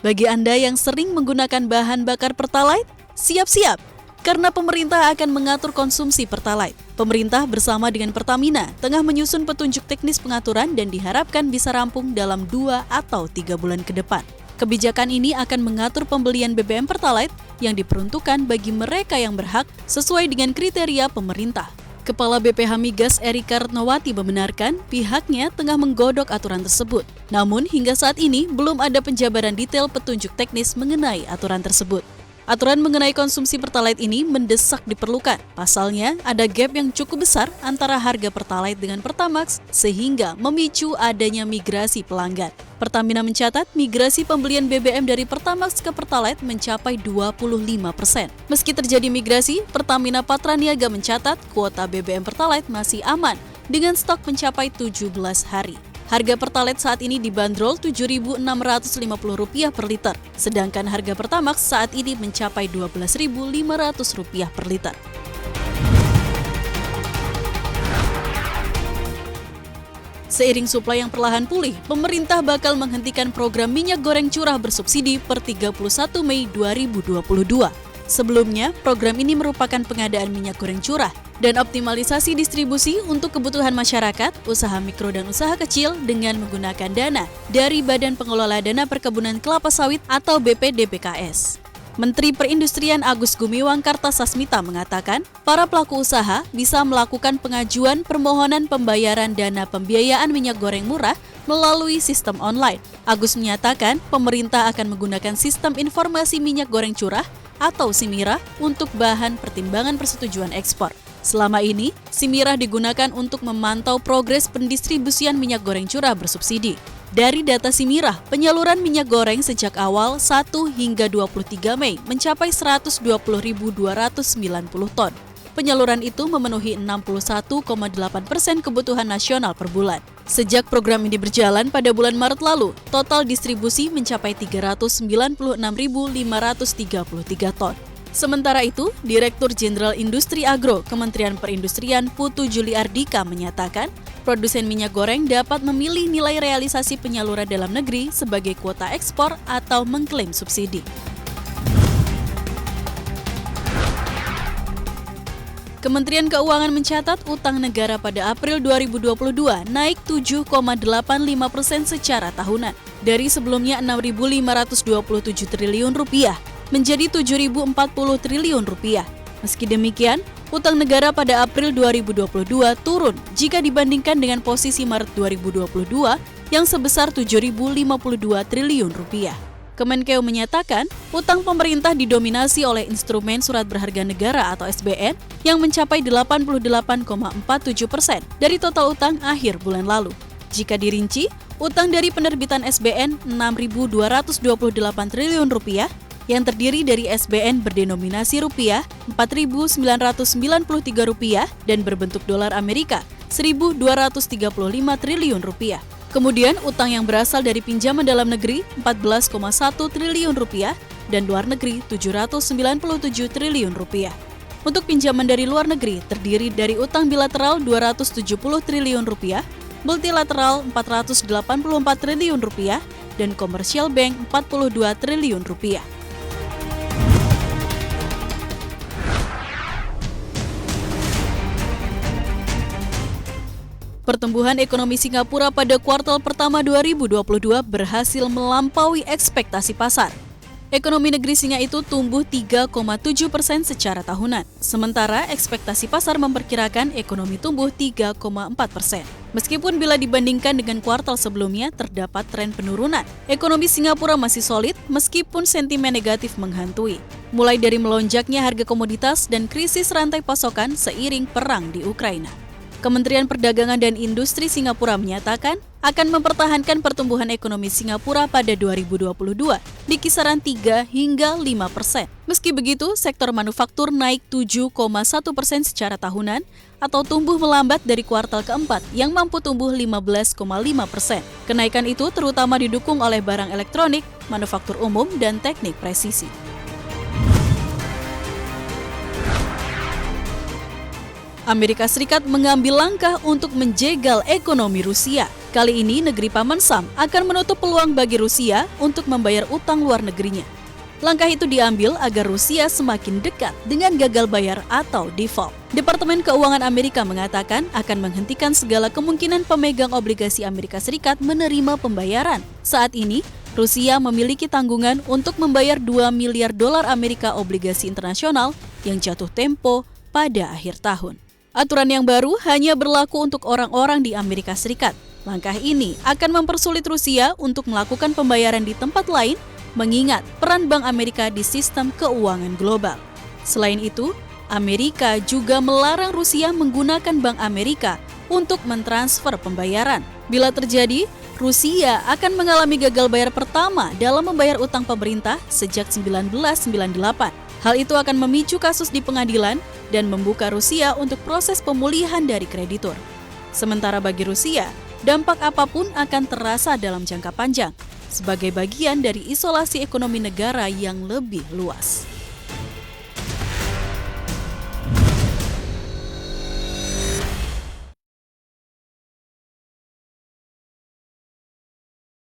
Bagi Anda yang sering menggunakan bahan bakar Pertalite, siap-siap, karena pemerintah akan mengatur konsumsi Pertalite. Pemerintah bersama dengan Pertamina tengah menyusun petunjuk teknis pengaturan dan diharapkan bisa rampung dalam 2 atau 3 bulan ke depan. Kebijakan ini akan mengatur pembelian BBM Pertalite yang diperuntukkan bagi mereka yang berhak sesuai dengan kriteria pemerintah. Kepala BPH Migas Erika Retnowati membenarkan pihaknya tengah menggodok aturan tersebut. Namun hingga saat ini belum ada penjabaran detail petunjuk teknis mengenai aturan tersebut. Aturan mengenai konsumsi Pertalite ini mendesak diperlukan. Pasalnya, ada gap yang cukup besar antara harga Pertalite dengan Pertamax sehingga memicu adanya migrasi pelanggan. Pertamina mencatat migrasi pembelian BBM dari Pertamax ke Pertalite mencapai 25%. Meski terjadi migrasi, Pertamina Patraniaga mencatat kuota BBM Pertalite masih aman dengan stok mencapai 17 hari. Harga Pertalite saat ini dibanderol Rp7.650 per liter, sedangkan harga Pertamax saat ini mencapai Rp12.500 per liter. Seiring suplai yang perlahan pulih, pemerintah bakal menghentikan program minyak goreng curah bersubsidi per 31 Mei 2022. Sebelumnya, program ini merupakan pengadaan minyak goreng curah dan optimalisasi distribusi untuk kebutuhan masyarakat, usaha mikro dan usaha kecil dengan menggunakan dana dari Badan Pengelola Dana Perkebunan Kelapa Sawit atau BPDPKS. Menteri Perindustrian Agus Gumiwang Kartasasmita mengatakan, para pelaku usaha bisa melakukan pengajuan permohonan pembayaran dana pembiayaan minyak goreng murah melalui sistem online. Agus menyatakan, pemerintah akan menggunakan sistem informasi minyak goreng curah atau SIMIRA untuk bahan pertimbangan persetujuan ekspor. Selama ini, SIMIRA digunakan untuk memantau progres pendistribusian minyak goreng curah bersubsidi. Dari data SIMIRA, penyaluran minyak goreng sejak awal 1 hingga 23 Mei mencapai 120.290 ton. Penyaluran itu memenuhi 61,8% kebutuhan nasional per bulan. Sejak program ini berjalan pada bulan Maret lalu, total distribusi mencapai 396.533 ton. Sementara itu, Direktur Jenderal Industri Agro Kementerian Perindustrian Putu Juli Ardika menyatakan, produsen minyak goreng dapat memilih nilai realisasi penyaluran dalam negeri sebagai kuota ekspor atau mengklaim subsidi. Kementerian Keuangan mencatat utang negara pada April 2022 naik 7,85% secara tahunan. Dari sebelumnya Rp6.527 triliun menjadi Rp7.040 triliun. Meski demikian, utang negara pada April 2022 turun jika dibandingkan dengan posisi Maret 2022 yang sebesar Rp7.052 triliun. Kemenkeu menyatakan, utang pemerintah didominasi oleh instrumen surat berharga negara atau SBN yang mencapai 88,47% dari total utang akhir bulan lalu. Jika dirinci, utang dari penerbitan SBN Rp6.228 triliun yang terdiri dari SBN berdenominasi rupiah Rp4.993 dan berbentuk dolar Amerika Rp1.235 triliun. Kemudian utang yang berasal dari pinjaman dalam negeri Rp14,1 triliun dan luar negeri Rp797 triliun. Untuk pinjaman dari luar negeri terdiri dari utang bilateral Rp270 triliun, multilateral Rp484 triliun dan komersial bank Rp42 triliun. Pertumbuhan ekonomi Singapura pada kuartal pertama 2022 berhasil melampaui ekspektasi pasar. Ekonomi negeri Singa itu tumbuh 3,7% secara tahunan, sementara ekspektasi pasar memperkirakan ekonomi tumbuh 3,4%. Meskipun bila dibandingkan dengan kuartal sebelumnya terdapat tren penurunan, ekonomi Singapura masih solid meskipun sentimen negatif menghantui. Mulai dari melonjaknya harga komoditas dan krisis rantai pasokan seiring perang di Ukraina. Kementerian Perdagangan dan Industri Singapura menyatakan akan mempertahankan pertumbuhan ekonomi Singapura pada 2022 di kisaran 3 hingga 5%. Meski begitu, sektor manufaktur naik 7,1% secara tahunan atau tumbuh melambat dari kuartal keempat yang mampu tumbuh 15,5%. Kenaikan itu terutama didukung oleh barang elektronik, manufaktur umum, dan teknik presisi. Amerika Serikat mengambil langkah untuk menjegal ekonomi Rusia. Kali ini negeri Paman Sam akan menutup peluang bagi Rusia untuk membayar utang luar negerinya. Langkah itu diambil agar Rusia semakin dekat dengan gagal bayar atau default. Departemen Keuangan Amerika mengatakan akan menghentikan segala kemungkinan pemegang obligasi Amerika Serikat menerima pembayaran. Saat ini, Rusia memiliki tanggungan untuk membayar 2 miliar dolar Amerika obligasi internasional yang jatuh tempo pada akhir tahun. Aturan yang baru hanya berlaku untuk orang-orang di Amerika Serikat. Langkah ini akan mempersulit Rusia untuk melakukan pembayaran di tempat lain, mengingat peran Bank Amerika di sistem keuangan global. Selain itu, Amerika juga melarang Rusia menggunakan Bank Amerika untuk mentransfer pembayaran. Bila terjadi, Rusia akan mengalami gagal bayar pertama dalam membayar utang pemerintah sejak 1998. Hal itu akan memicu kasus di pengadilan dan membuka Rusia untuk proses pemulihan dari kreditur. Sementara bagi Rusia, dampak apapun akan terasa dalam jangka panjang, sebagai bagian dari isolasi ekonomi negara yang lebih luas.